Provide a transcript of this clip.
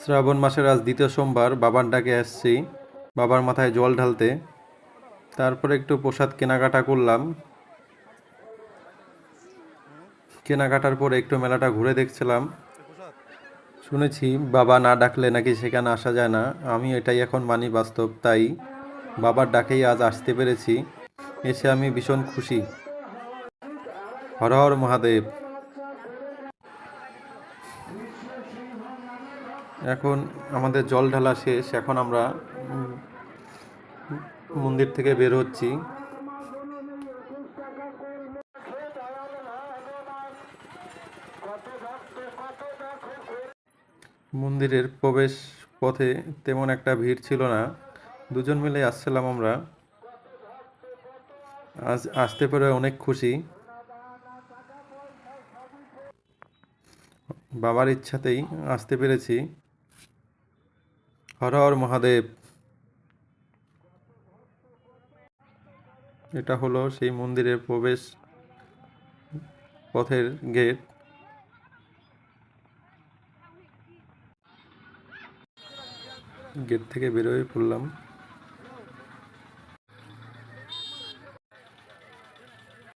শ্রাবণ মাসের আজ দ্বিতীয় সোমবার বাবার ডাকে আসছি বাবার মাথায় জল ঢালতে। তারপরে একটু প্রসাদ কেনাকাটা করলাম। কেনাকাটার পরে একটু মেলাটা ঘুরে দেখছিলাম। শুনেছি বাবা না ডাকলে নাকি সেখানে আসা যায় না। আমি এটাই এখন মানি বাস্তব, তাই বাবার ডাকেই আজ আসতে পেরেছি। এসে আমি ভীষণ খুশি। হর হর মহাদেব। এখন আমাদের জল ঢালা শেষ, এখন আমরা মন্দির থেকে বের হচ্ছি। মন্দিরের প্রবেশ পথে তেমন একটা ভিড় ছিল না, দুজন মিলে আসছিলাম আমরা। আজ আসতে পেরে অনেক খুশি। বাবার ইচ্ছাতেই আসতে পেরেছি। হর হর মহাদেব। এটা হলো সেই মন্দিরের প্রবেশ পথের গেট। গেট থেকে বেরোয় পড়লাম।